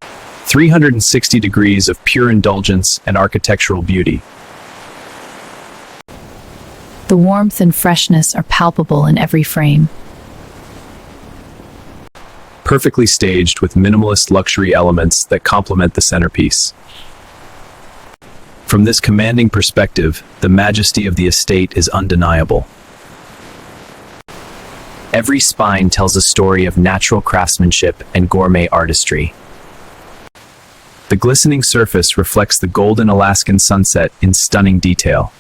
360 degrees of pure indulgence and architectural beauty. The warmth and freshness are palpable in every frame. Perfectly staged with minimalist luxury elements that complement the centerpiece. From this commanding perspective, the majesty of the estate is undeniable. Every spine tells a story of natural craftsmanship and gourmet artistry. The glistening surface reflects the golden Alaskan sunset in stunning detail.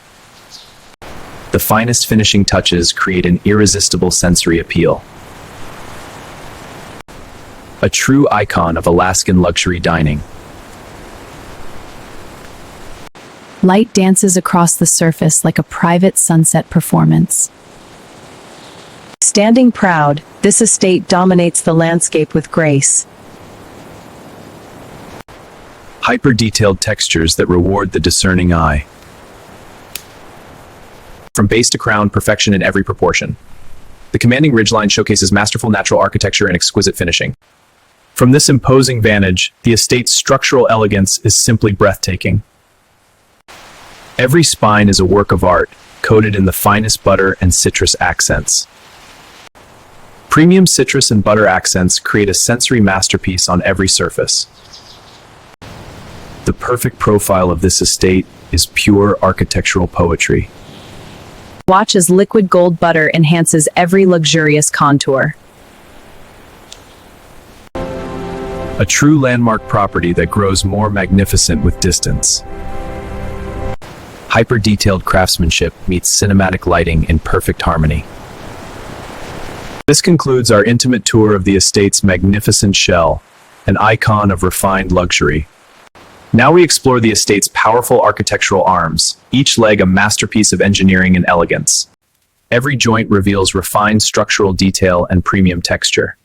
The finest finishing touches create an irresistible sensory appeal. A true icon of Alaskan luxury dining. Light dances across the surface like a private sunset performance. Standing proud, this estate dominates the landscape with grace. Hyper-detailed textures that reward the discerning eye. From base to crown, perfection in every proportion. The commanding ridgeline showcases masterful natural architecture and exquisite finishing. From this imposing vantage, the estate's structural elegance is simply breathtaking. Every spine is a work of art, coated in the finest butter and citrus accents. Premium citrus and butter accents create a sensory masterpiece on every surface. The perfect profile of this estate is pure architectural poetry. Watch as liquid gold butter enhances every luxurious contour. A true landmark property that grows more magnificent with distance. Hyper-detailed craftsmanship meets cinematic lighting in perfect harmony. This concludes our intimate tour of the estate's magnificent shell, an icon of refined luxury. Now we explore the estate's powerful architectural arms, each leg a masterpiece of engineering and elegance. Every joint reveals refined structural detail and premium texture.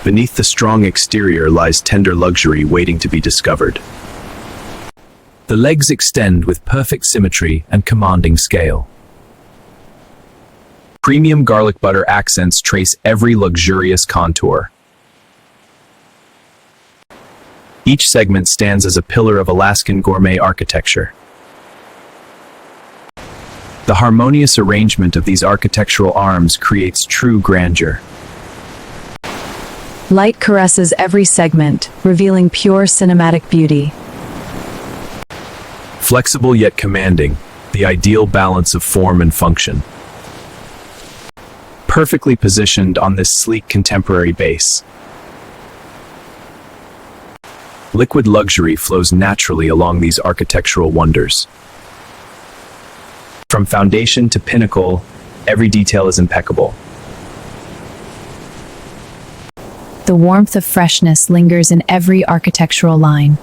Beneath the strong exterior lies tender luxury waiting to be discovered. The legs extend with perfect symmetry and commanding scale. Premium garlic butter accents trace every luxurious contour. Each segment stands as a pillar of Alaskan gourmet architecture. The harmonious arrangement of these architectural arms creates true grandeur. Light caresses every segment, revealing pure cinematic beauty. Flexible yet commanding, the ideal balance of form and function. Perfectly positioned on this sleek contemporary base. Liquid luxury flows naturally along these architectural wonders. From foundation to pinnacle, every detail is impeccable. The warmth of freshness lingers in every architectural line.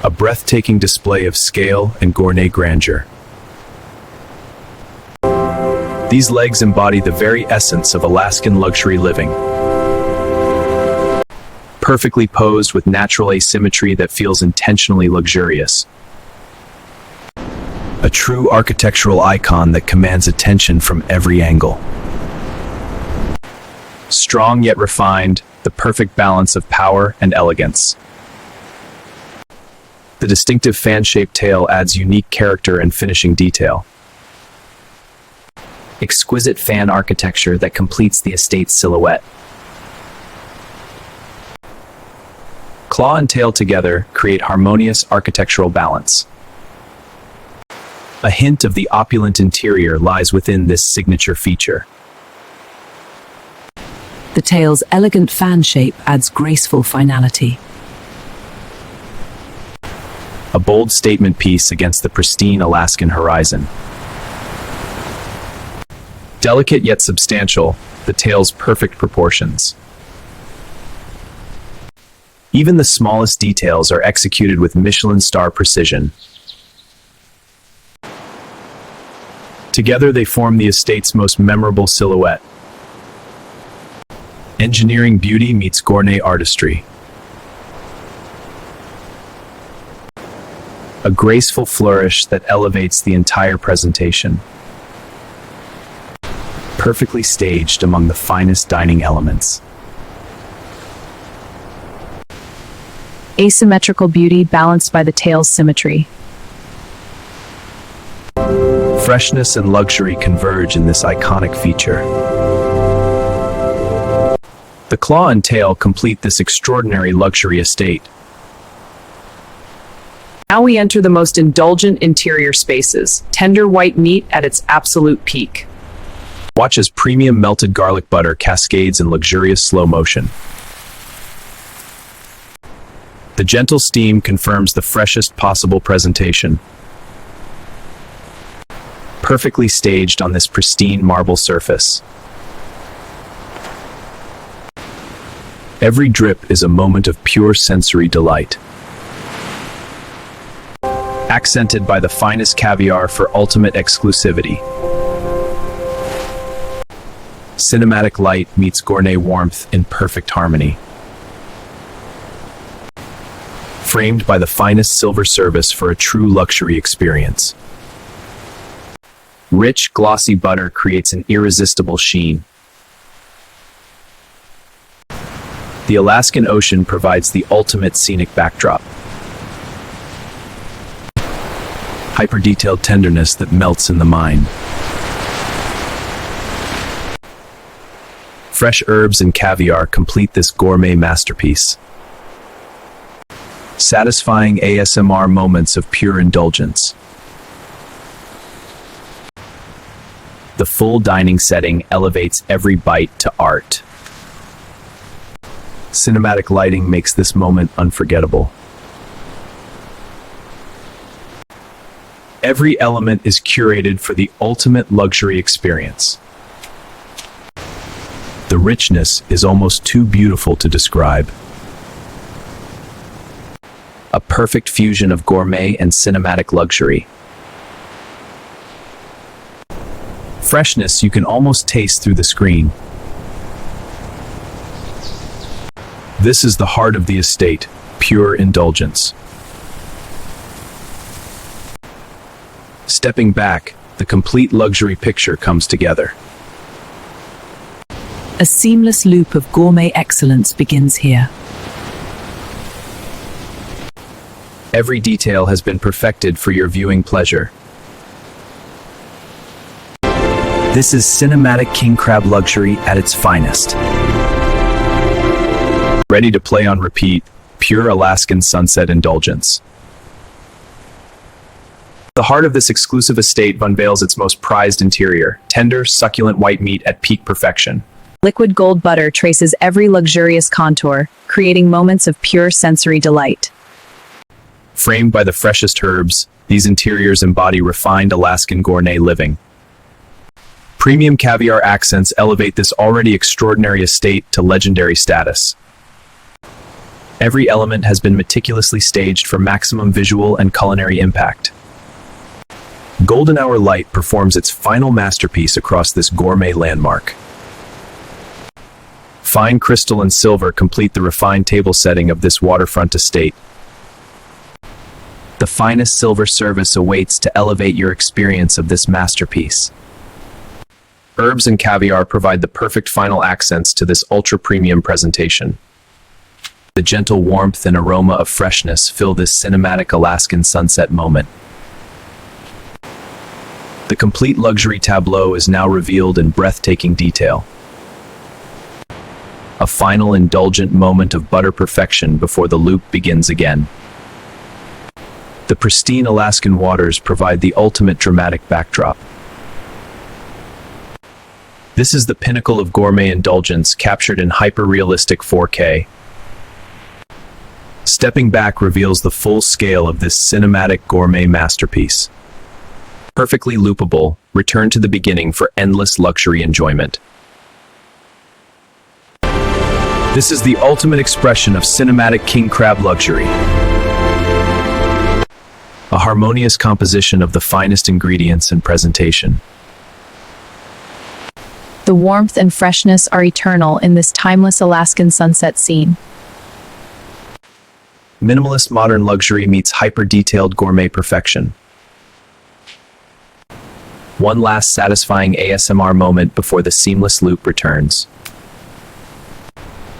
A breathtaking display of scale and gourmet grandeur. These legs embody the very essence of Alaskan luxury living. Perfectly posed with natural asymmetry that feels intentionally luxurious. A true architectural icon that commands attention from every angle. Strong yet refined, the perfect balance of power and elegance. The distinctive fan-shaped tail adds unique character and finishing detail. Exquisite fan architecture that completes the estate's silhouette. Claw and tail together create harmonious architectural balance. A hint of the opulent interior lies within this signature feature. The tail's elegant fan shape adds graceful finality. A bold statement piece against the pristine Alaskan horizon. Delicate yet substantial, the tail's perfect proportions. Even the smallest details are executed with Michelin star precision. Together they form the estate's most memorable silhouette. Engineering beauty meets gourmet artistry. A graceful flourish that elevates the entire presentation. Perfectly staged among the finest dining elements. Asymmetrical beauty balanced by the tail's symmetry. Freshness and luxury converge in this iconic feature. The claw and tail complete this extraordinary luxury estate. Now we enter the most indulgent interior spaces, tender white meat at its absolute peak. Watch as premium melted garlic butter cascades in luxurious slow motion. The gentle steam confirms the freshest possible presentation. Perfectly staged on this pristine marble surface. Every drip is a moment of pure sensory delight. Accented by the finest caviar for ultimate exclusivity. Cinematic light meets gourmet warmth in perfect harmony. Framed by the finest silver service for a true luxury experience. Rich, glossy butter creates an irresistible sheen. The Alaskan Ocean provides the ultimate scenic backdrop. Hyper-detailed tenderness that melts in the mind. Fresh herbs and caviar complete this gourmet masterpiece. Satisfying ASMR moments of pure indulgence. The full dining setting elevates every bite to art. Cinematic lighting makes this moment unforgettable. Every element is curated for the ultimate luxury experience. The richness is almost too beautiful to describe. A perfect fusion of gourmet and cinematic luxury. Freshness you can almost taste through the screen. This is the heart of the estate, pure indulgence. Stepping back, the complete luxury picture comes together. A seamless loop of gourmet excellence begins here. Every detail has been perfected for your viewing pleasure. This is cinematic king crab luxury at its finest. Ready to play on repeat, pure Alaskan sunset indulgence. The heart of this exclusive estate unveils its most prized interior, tender, succulent white meat at peak perfection. Liquid gold butter traces every luxurious contour, creating moments of pure sensory delight. Framed by the freshest herbs, these interiors embody refined Alaskan gourmet living. Premium caviar accents elevate this already extraordinary estate to legendary status. Every element has been meticulously staged for maximum visual and culinary impact. Golden hour light performs its final masterpiece across this gourmet landmark. Fine crystal and silver complete the refined table setting of this waterfront estate. The finest silver service awaits to elevate your experience of this masterpiece. Herbs and caviar provide the perfect final accents to this ultra-premium presentation. The gentle warmth and aroma of freshness fill this cinematic Alaskan sunset moment. The complete luxury tableau is now revealed in breathtaking detail. A final indulgent moment of butter perfection before the loop begins again. The pristine Alaskan waters provide the ultimate dramatic backdrop. This is the pinnacle of gourmet indulgence captured in hyper-realistic 4K. Stepping back reveals the full scale of this cinematic gourmet masterpiece. Perfectly loopable, return to the beginning for endless luxury enjoyment. This is the ultimate expression of cinematic king crab luxury. A harmonious composition of the finest ingredients and presentation. The warmth and freshness are eternal in this timeless Alaskan sunset scene. Minimalist modern luxury meets hyper-detailed gourmet perfection. One last satisfying ASMR moment before the seamless loop returns.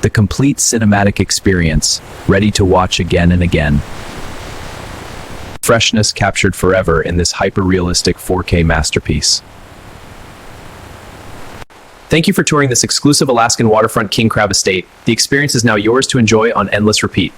The complete cinematic experience, ready to watch again and again. Freshness captured forever in this hyper-realistic 4K masterpiece. Thank you for touring this exclusive Alaskan waterfront king crab estate. The experience is now yours to enjoy on endless repeat.